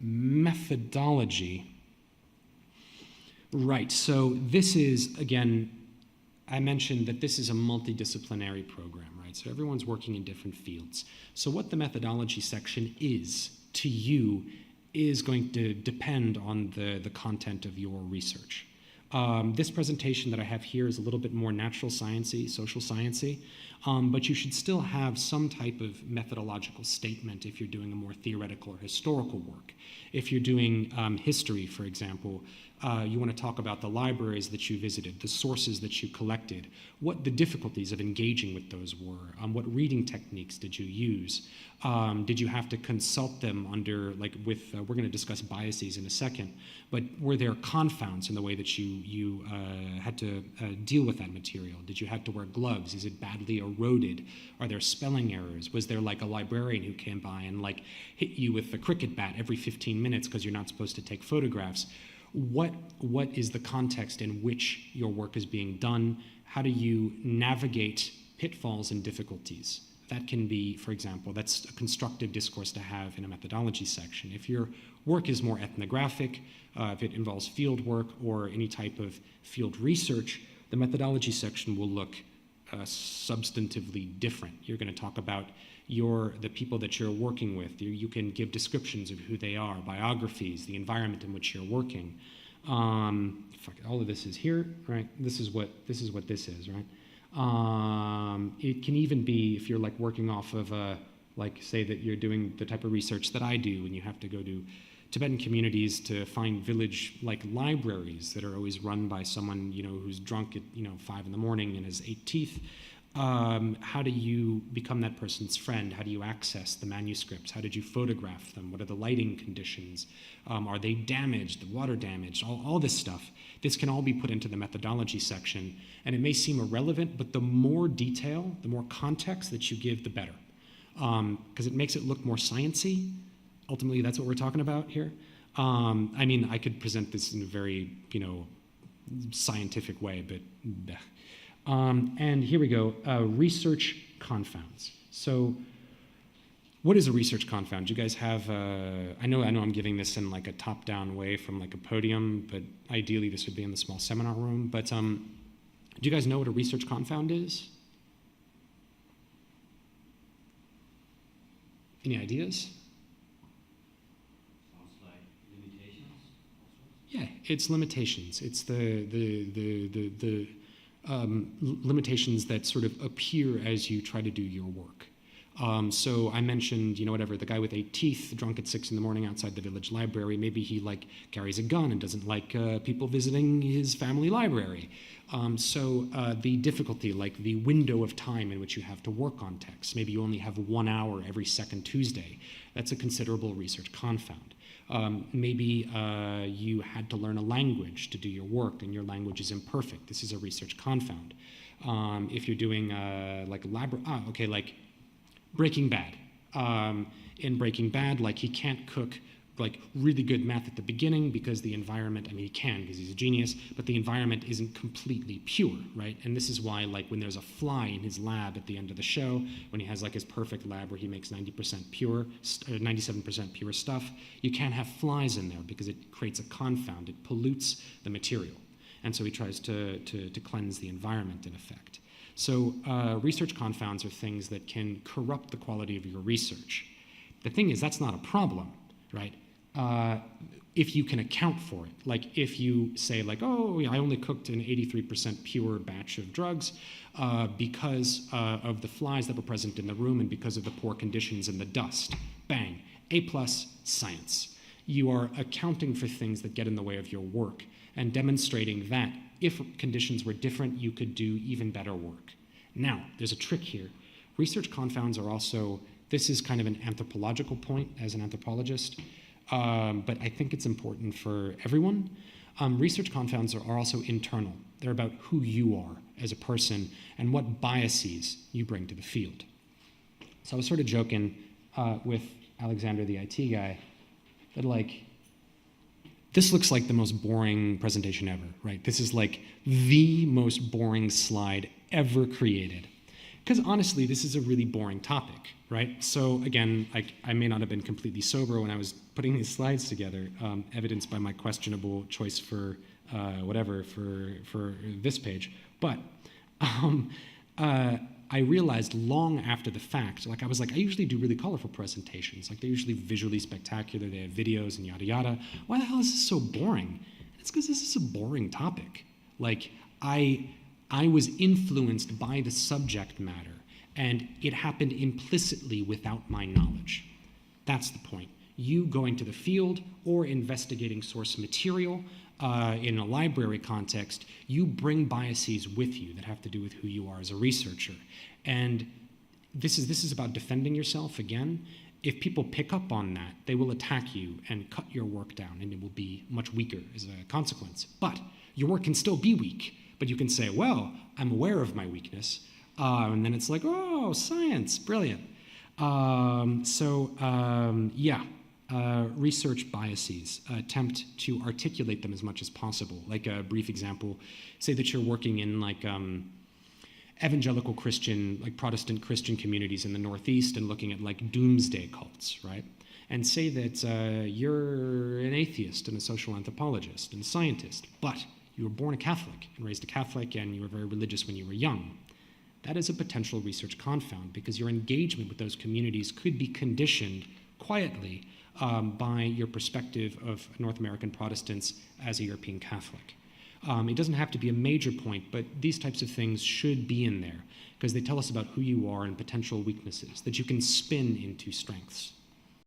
Methodology. Right, so this is, again, I mentioned that this is a multidisciplinary program, right? So everyone's working in different fields. So what the methodology section is to you is going to depend on the content of your research. This presentation that I have here is a little bit more natural sciencey, social sciencey, but you should still have some type of methodological statement if you're doing a more theoretical or historical work. If you're doing history, for example, you want to talk about the libraries that you visited, the sources that you collected, what the difficulties of engaging with those were, what reading techniques did you use, did you have to consult them under, like with, we're going to discuss biases in a second, but were there confounds in the way that you had to deal with that material? Did you have to wear gloves? Is it badly eroded? Are there spelling errors? Was there like a librarian who came by and like hit you with a cricket bat every 15 minutes because you're not supposed to take photographs? What is the context in which your work is being done? How do you navigate pitfalls and difficulties? That can be, for example, that's a constructive discourse to have in a methodology section. If your work is more ethnographic, if it involves field work or any type of field research, the methodology section will look substantively different. You're going to talk about the people that you're working with. You can give descriptions of who they are, biographies, the environment in which you're working. All of this is here, right? This is what this is, right? It can even be if you're like working off of like say that you're doing the type of research that I do, and you have to go to Tibetan communities to find village like libraries that are always run by someone who's drunk at 5 in the morning and has 8 teeth. How do you become that person's friend? How do you access the manuscripts? How did you photograph them? What are the lighting conditions? Are they damaged, the water damaged, all this stuff? This can all be put into the methodology section, and it may seem irrelevant, but the more detail, the more context that you give, the better, because it makes it look more sciencey. Ultimately, that's what we're talking about here. I mean, I could present this in a very, scientific way, but bleh. And here we go, research confounds. So what is a research confound? Do you guys have, I know I'm giving this in like a top-down way from like a podium, but ideally this would be in the small seminar room. But do you guys know what a research confound is? Any ideas? Sounds like limitations. Yeah, it's limitations. It's the limitations that sort of appear as you try to do your work. So I mentioned, the guy with 8 teeth, drunk at 6 in the morning outside the village library. Maybe he like carries a gun and doesn't like people visiting his family library. So the difficulty, like the window of time in which you have to work on text. Maybe you only have 1 hour every second Tuesday. That's a considerable research confound. Maybe you had to learn a language to do your work and your language is imperfect. This is a research confound. If you're doing like Breaking Bad. In Breaking Bad, like he can't cook like really good math at the beginning because the environment, he can because he's a genius, but the environment isn't completely pure, right? And this is why like when there's a fly in his lab at the end of the show, when he has like his perfect lab where he makes 90% pure, 97% pure stuff, you can't have flies in there because it creates a confound. It pollutes the material. And so he tries to cleanse the environment in effect. So research confounds are things that can corrupt the quality of your research. The thing is, that's not a problem, right? If you can account for it. Like if you say like, oh, I only cooked an 83% pure batch of drugs because of the flies that were present in the room and because of the poor conditions and the dust. Bang, A+, science. You are accounting for things that get in the way of your work and demonstrating that if conditions were different, you could do even better work. Now, there's a trick here. Research confounds are also, this is kind of an anthropological point as an anthropologist, but I think it's important for everyone. Research confounds are also internal. They're about who you are as a person and what biases you bring to the field. So I was sort of joking with Alexander, the IT guy, that like, this looks like the most boring presentation ever, right? This is like the most boring slide ever created. Because honestly, this is a really boring topic, right? So again, I may not have been completely sober when I was putting these slides together, evidenced by my questionable choice for for this page. But I realized long after the fact, I was like, I usually do really colorful presentations. They're usually visually spectacular. They have videos and yada yada. Why the hell is this so boring? It's because this is a boring topic. I was influenced by the subject matter, and it happened implicitly without my knowledge. That's the point. You going to the field or investigating source material in a library context, you bring biases with you that have to do with who you are as a researcher. And this is about defending yourself again. If people pick up on that, they will attack you and cut your work down, and it will be much weaker as a consequence. But your work can still be weak. But you can say, well, I'm aware of my weakness. And then it's like, oh, science, brilliant. Research biases. Attempt to articulate them as much as possible. Like a brief example, say that you're working in evangelical Christian, Protestant Christian communities in the Northeast and looking at doomsday cults, right? And say that you're an atheist and a social anthropologist and a scientist, but you were born a Catholic and raised a Catholic, and you were very religious when you were young. That is a potential research confound because your engagement with those communities could be conditioned quietly by your perspective of North American Protestants as a European Catholic. It doesn't have to be a major point, but these types of things should be in there because they tell us about who you are and potential weaknesses that you can spin into strengths.